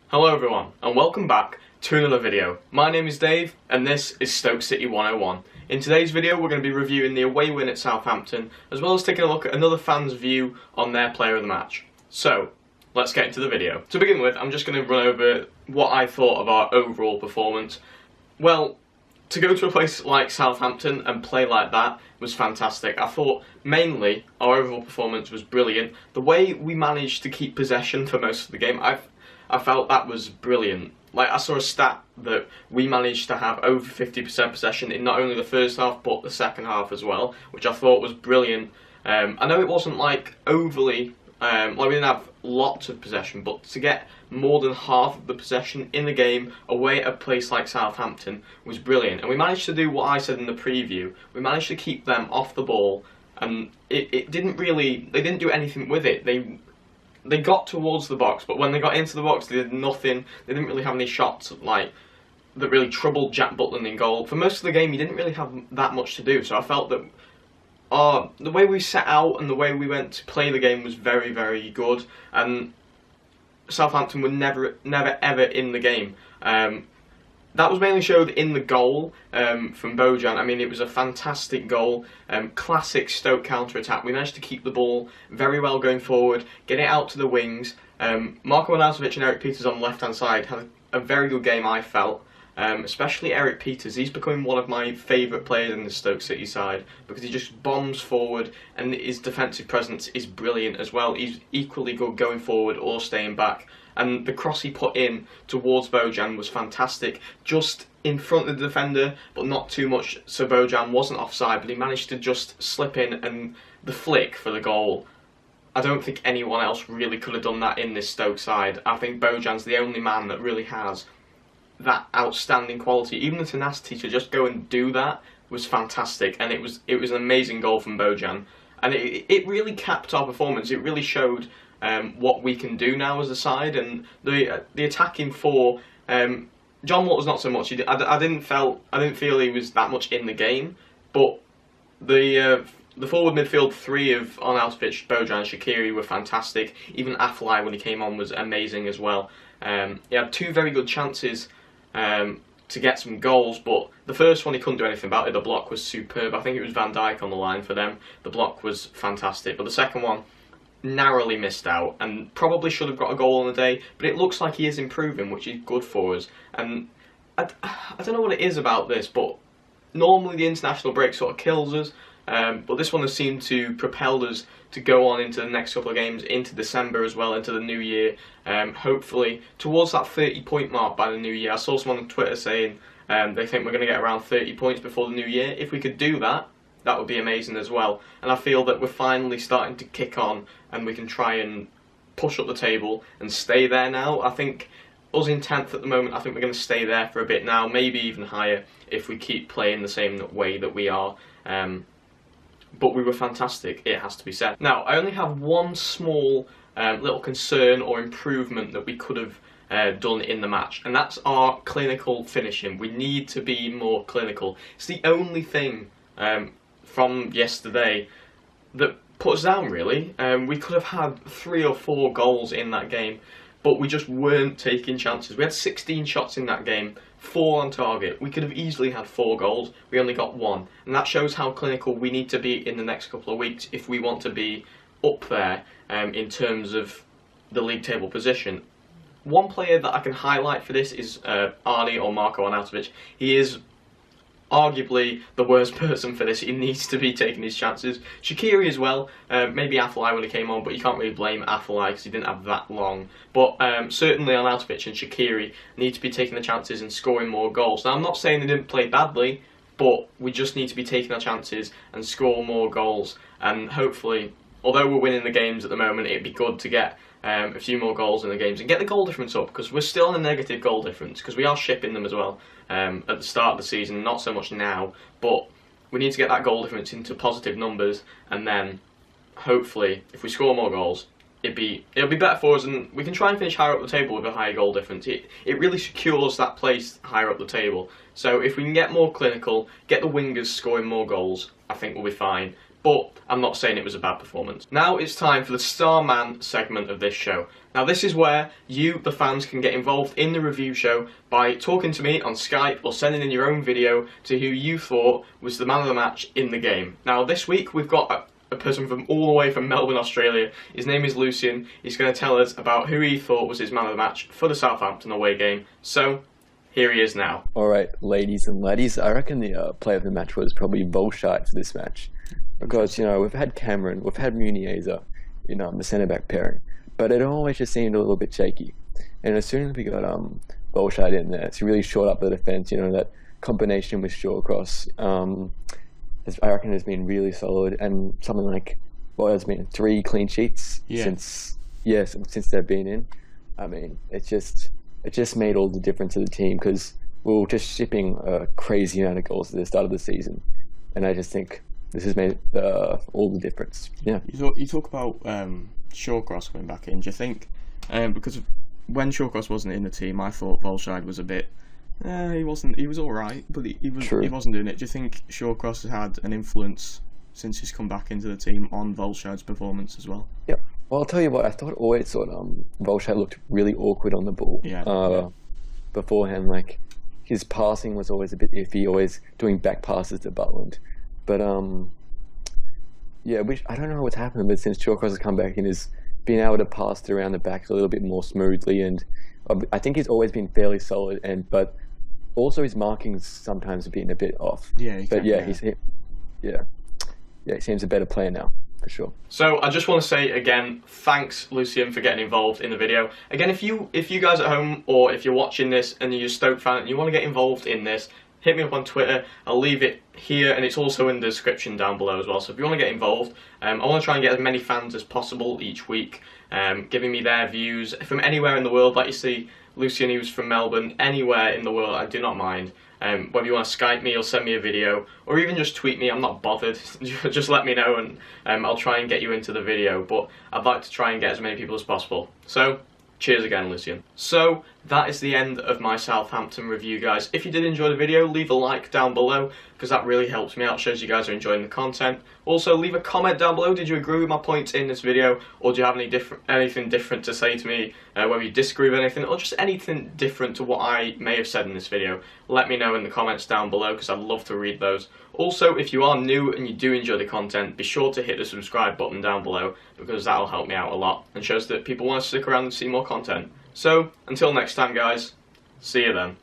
Hello everyone, and welcome back to another video. My name is Dave, and this is Stoke City 101. In today's video, we're going to be reviewing the away win at Southampton, as well as taking a look at another fan's view on their player of the match. So, let's get into the video. To begin with, I'm just going to run over what I thought of our overall performance. Well, to go to a place like Southampton and play like that was fantastic. I thought mainly our overall performance was brilliant. The way we managed to keep possession for most of the game, I felt that was brilliant. Like, I saw a stat that we managed to have over 50% possession in not only the first half but the second half as well, which I thought was brilliant. I know it wasn't like overly, like we didn't have lots of possession, but to get more than half of the possession in the game away at a place like Southampton was brilliant. And we managed to do what I said in the preview. We managed to keep them off the ball, and it didn't really, they didn't do anything with it. They got towards the box, but when they got into the box, they did nothing. They didn't really have any shots like that really troubled Jack Butland in goal. For most of the game, he didn't really have that much to do. So I felt that the way we set out and the way we went to play the game was very, very good. And Southampton were never ever in the game. That was mainly showed in the goal from Bojan. I mean, it was a fantastic goal, classic Stoke counter-attack. We managed to keep the ball very well going forward, get it out to the wings. Marko Arnautovic and Eric Peters on the left-hand side had a very good game, I felt. Especially Eric Peters. He's becoming one of my favourite players in the Stoke City side because he just bombs forward and his defensive presence is brilliant as well. He's equally good going forward or staying back. And the cross he put in towards Bojan was fantastic, just in front of the defender, but not too much so Bojan wasn't offside, but he managed to just slip in, and the flick for the goal. I don't think anyone else really could have done that in this Stoke side. I think Bojan's the only man that really has that outstanding quality. Even the tenacity to just go and do that was fantastic, and it was an amazing goal from Bojan. And it really capped our performance. It really showed what we can do now as a side, and the attacking four. John Walters not so much. I didn't feel he was that much in the game, but the forward midfield three of Arnautovic, Bojan, and Shaqiri were fantastic. Even Afellay when he came on was amazing as well. He had two very good chances to get some goals, but the first one he couldn't do anything about it. The block was superb. I think it was Van Dijk on the line for them. The block was fantastic, but the second one narrowly missed out and probably should have got a goal on the day, but it looks like he is improving, which is good for us. And I don't know what it is about this, but normally the international break sort of kills us, but this one has seemed to propel us to go on into the next couple of games, into December as well, into the new year, hopefully towards that 30-point mark by the new year. I saw someone on Twitter saying they think we're going to get around 30 points before the new year. If we could do that, that would be amazing as well. And I feel that we're finally starting to kick on and we can try and push up the table and stay there now. I think us in 10th at the moment, I think we're going to stay there for a bit now, maybe even higher if we keep playing the same way that we are. But we were fantastic, it has to be said. Now, I only have one small little concern or improvement that we could have done in the match, and that's our clinical finishing. We need to be more clinical. It's the only thing from yesterday that put us down, really. We could have had 3 or 4 goals in that game, but we just weren't taking chances. We had 16 shots in that game, 4 on target. We could have easily had 4 goals. We only got 1, and that shows how clinical we need to be in the next couple of weeks if we want to be up there in terms of the league table position. One player that I can highlight for this is Arnie, or Marko Arnautovic. He is arguably the worst person for this. He needs to be taking his chances. Shaqiri as well, maybe Afellay when he came on, but you can't really blame Afellay because he didn't have that long. But certainly Arnautovic and Shaqiri need to be taking the chances and scoring more goals. Now, I'm not saying they didn't play badly, but we just need to be taking our chances and score more goals. And hopefully, although we're winning the games at the moment, it'd be good to get a few more goals in the games and get the goal difference up, because we're still on a negative goal difference because we are shipping them as well at the start of the season, not so much now, but we need to get that goal difference into positive numbers, and then hopefully if we score more goals it'll be better for us, and we can try and finish higher up the table with a higher goal difference. It really secures that place higher up the table. So if we can get more clinical, get the wingers scoring more goals, I think we'll be fine. but I'm not saying it was a bad performance. Now it's time for the Star Man segment of this show. Now this is where you, the fans, can get involved in the review show by talking to me on Skype or sending in your own video to who you thought was the man of the match in the game. Now this week we've got a person from all the way from Melbourne, Australia. His name is Lucian. He's going to tell us about who he thought was his man of the match for the Southampton away game. So, here he is now. Alright, ladies and laddies, I reckon the player of the match was probably Volshite for this match. Because, we've had Cameron, we've had Muniesa, the centre-back pairing. But it always just seemed a little bit shaky. And as soon as we got Volshite in there, it's really shored up the defence, that combination with Shawcross. I reckon has been really solid, and something like, what has been 3 clean sheets since they've been in. I mean, it just made all the difference to the team, because we were just shipping a crazy amount of goals at the start of the season, and I just think this has made all the difference. Yeah. You talk about Shawcross coming back in. Do you think because when Shawcross wasn't in the team, I thought Volshide was a bit. He wasn't. He was all right, but he wasn't doing it. Do you think Shawcross has had an influence since he's come back into the team on Volshide's performance as well? Yeah. Well, I'll tell you what. I thought Volshide looked really awkward on the ball. Beforehand, like his passing was always a bit iffy. Always doing back passes to Butland, but I don't know what's happened, but since Shawcross has come back and has been able to pass it around the back a little bit more smoothly, and I think he's always been fairly solid, but also his markings sometimes have been a bit off. He seems a better player now, for sure. So I just want to say again, thanks Lucian for getting involved in the video. Again, if you guys at home, or if you're watching this and you're a Stoke fan and you want to get involved in this, hit me up on Twitter. I'll leave it here, and it's also in the description down below as well. So if you want to get involved, I want to try and get as many fans as possible each week, giving me their views from anywhere in the world. Like you see, Lucian, he was from Melbourne. Anywhere in the world, I do not mind. Whether you want to Skype me or send me a video, or even just tweet me, I'm not bothered. Just let me know, and I'll try and get you into the video. But I'd like to try and get as many people as possible. So, cheers again, Lucian. So, that is the end of my Southampton review, guys. If you did enjoy the video, leave a like down below, because that really helps me out, shows you guys are enjoying the content. Also, leave a comment down below. Did you agree with my points in this video, or do you have anything different to say to me, whether you disagree with anything, or just anything different to what I may have said in this video? Let me know in the comments down below, because I'd love to read those. Also, if you are new and you do enjoy the content, be sure to hit the subscribe button down below, because that'll help me out a lot and shows that people want to stick around and see more content. So, until next time, guys, see you then.